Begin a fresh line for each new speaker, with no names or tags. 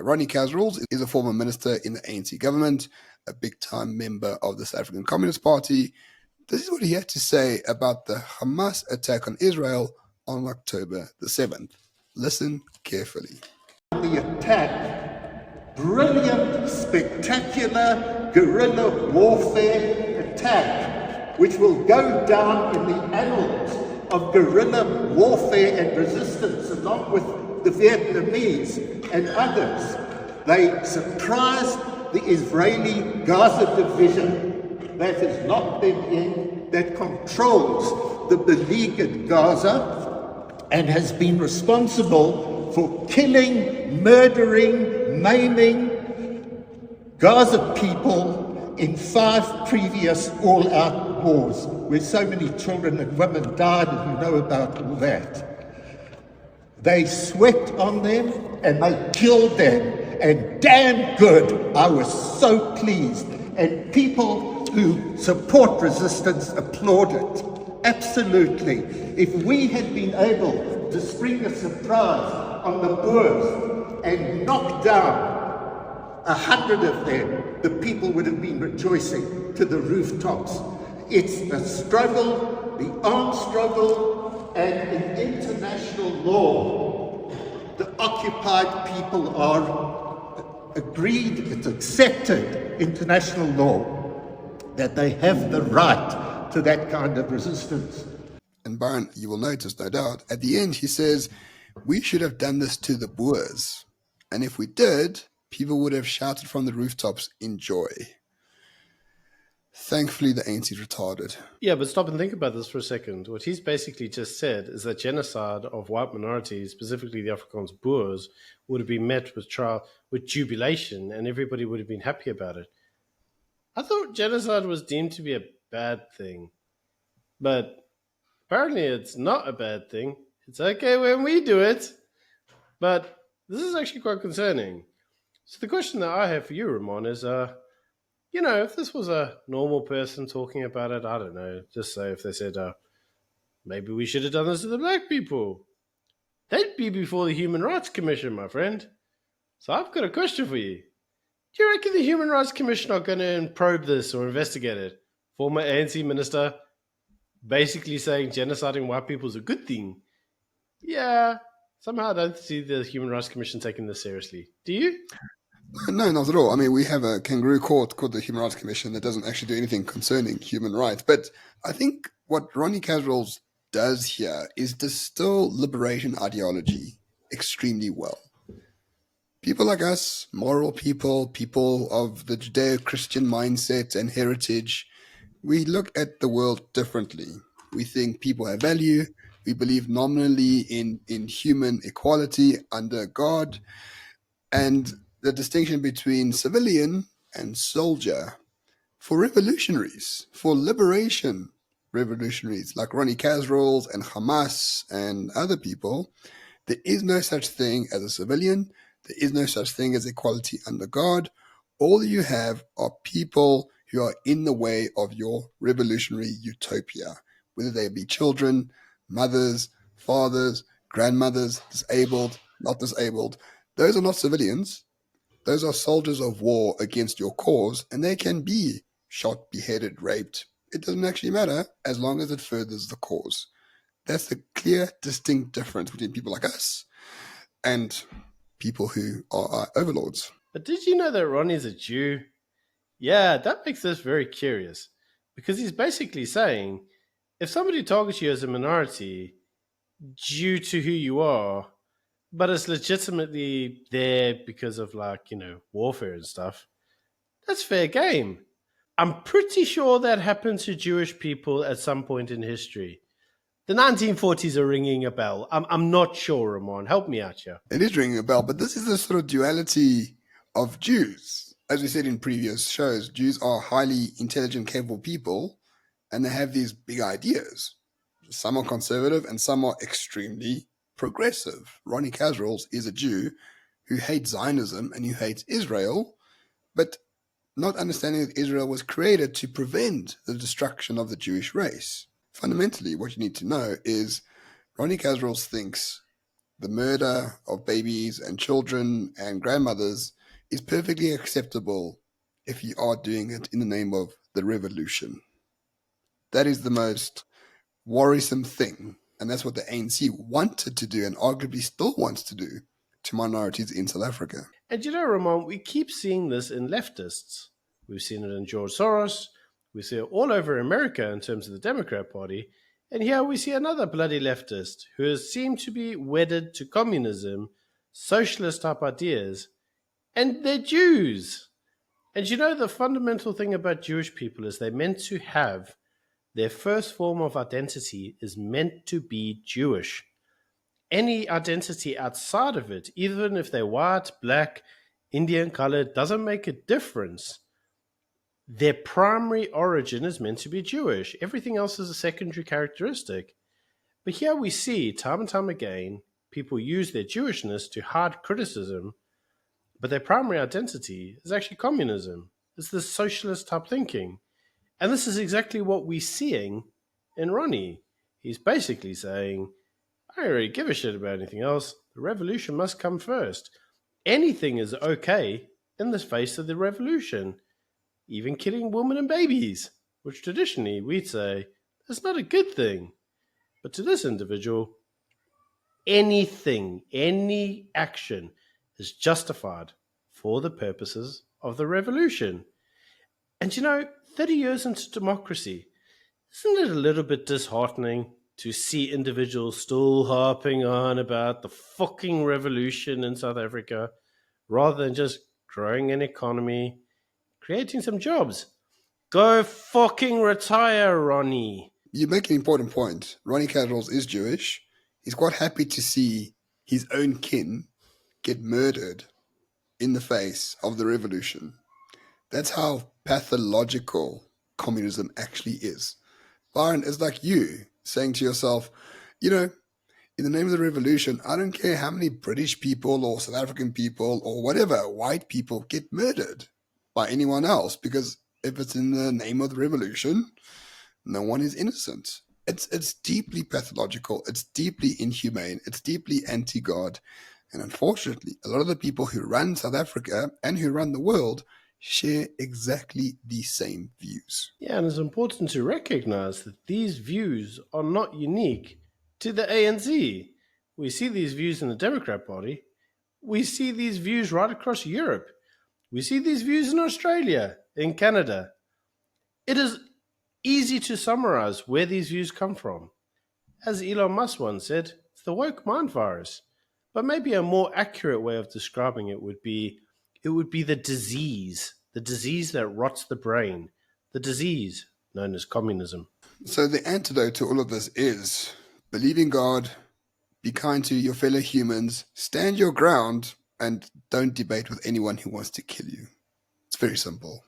Ronnie Kasrils is a former minister in the ANC government, a big-time member of the South African Communist Party. This is what he had to say about the Hamas attack on Israel on October the 7th. Listen carefully.
The attack, brilliant, spectacular guerrilla warfare attack, which will go down in the annals of guerrilla warfare and resistance, along with the Vietnamese and others. They surprised the Israeli Gaza division that has locked them in, that controls the beleaguered Gaza and has been responsible for killing, murdering, maiming Gaza people in 5 previous all-out wars, where so many children and women died, and you know about all that. They swept on them and they killed them, and damn good, I was so pleased. And people who support resistance applaud it. Absolutely. If we had been able to spring a surprise on the Boers and knock down 100 of them, the people would have been rejoicing to the rooftops. It's a struggle, the armed struggle, and in international law, the occupied people are agreed, it's accepted international law, that they have the right to that kind of resistance.
And Byron, you will notice, no doubt, at the end he says, we should have done this to the Boers. And if we did, people would have shouted from the rooftops in joy. Thankfully, the ANC is retarded.
Yeah, but stop and think about this for a second. What he's basically just said is that genocide of white minorities, specifically the Afrikaans Boers, would have been met with jubilation, and everybody would have been happy about it. I thought genocide was deemed to be a bad thing, but apparently it's not a bad thing. It's okay when we do it, but this is actually quite concerning. So the question that I have for you, Ramon, is, if this was a normal person talking about it, I don't know, just say if they said, maybe we should have done this to the black people. They'd be before the Human Rights Commission, my friend. So I've got a question for you. Do you reckon the Human Rights Commission are going to probe this or investigate it? Former ANC minister basically saying genociding white people is a good thing. Yeah, somehow I don't see the Human Rights Commission taking this seriously. Do you?
No, not at all. I mean, we have a kangaroo court called the Human Rights Commission that doesn't actually do anything concerning human rights. But I think what Ronnie Kasrils does here is distill liberation ideology extremely well. People like us, moral people, people of the Judeo-Christian mindset and heritage, we look at the world differently. We think people have value. We believe nominally in human equality under God. And the distinction between civilian and soldier for revolutionaries, for liberation revolutionaries like Ronnie Kasrils and Hamas and other people, there is no such thing as a civilian. There is no such thing as equality under God. All you have are people who are in the way of your revolutionary utopia, whether they be children, mothers, fathers, grandmothers, disabled, not disabled. Those are not civilians. Those are soldiers of war against your cause, and they can be shot, beheaded, raped. It doesn't actually matter as long as it furthers the cause. That's the clear, distinct difference between people like us and people who are our overlords.
But did you know that Ronnie's a Jew? Yeah, that makes this very curious, because he's basically saying if somebody targets you as a minority due to who you are, but it's legitimately there because of warfare and stuff, that's fair game. I'm pretty sure that happened to Jewish people at some point in history. The 1940s are ringing a bell. I'm not sure, Ramon. Help me out here.
It is ringing a bell, but this is the sort of duality of Jews. As we said in previous shows, Jews are highly intelligent, capable people, and they have these big ideas. Some are conservative and some are extremely progressive. Ronnie Kasrils is a Jew who hates Zionism and who hates Israel, but not understanding that Israel was created to prevent the destruction of the Jewish race. Fundamentally, what you need to know is Ronnie Kasrils thinks the murder of babies and children and grandmothers is perfectly acceptable if you are doing it in the name of the revolution. That is the most worrisome thing. And that's what the ANC wanted to do and arguably still wants to do to minorities in South Africa.
And you know, Ramon, we keep seeing this in leftists. We've seen it in George Soros. We see it all over America in terms of the Democrat Party. And here we see another bloody leftist who has seemed to be wedded to communism, socialist type ideas, and they're Jews. And you know, the fundamental thing about Jewish people is they're meant to have their first form of identity is meant to be Jewish. Any identity outside of it, even if they're white, black, Indian colored, doesn't make a difference. Their primary origin is meant to be Jewish. Everything else is a secondary characteristic. But here we see, time and time again, people use their Jewishness to hide criticism, but their primary identity is actually communism. It's this socialist type thinking. And this is exactly what we're seeing in Ronnie. He's basically saying, I don't really give a shit about anything else. The revolution must come first. Anything is okay in the face of the revolution. Even killing women and babies, which traditionally we'd say is not a good thing. But to this individual, anything, any action is justified for the purposes of the revolution. And you know, 30 years into democracy, isn't it a little bit disheartening to see individuals still harping on about the fucking revolution in South Africa rather than just growing an economy, creating some jobs? Go fucking retire, Ronnie.
You make an important point. Ronnie Kasrils is Jewish. He's quite happy to see his own kin get murdered in the face of the revolution. That's how pathological communism actually is. Byron, it's like you saying to yourself, you know, in the name of the revolution, I don't care how many British people or South African people or whatever, white people get murdered by anyone else, because if it's in the name of the revolution, no one is innocent. It's deeply pathological. It's deeply inhumane. It's deeply anti-God. And unfortunately, a lot of the people who run South Africa and who run the world share exactly the same views.
Yeah, and it's important to recognize that these views are not unique to the ANC. We see these views in the Democrat Party. We see these views right across Europe. We see these views in Australia, in Canada. It is easy to summarize where these views come from. As Elon Musk once said, it's the woke mind virus. But maybe a more accurate way of describing it would be the disease that rots the brain, the disease known as communism.
So the antidote to all of this is believe in God, be kind to your fellow humans, stand your ground, and don't debate with anyone who wants to kill you. It's very simple.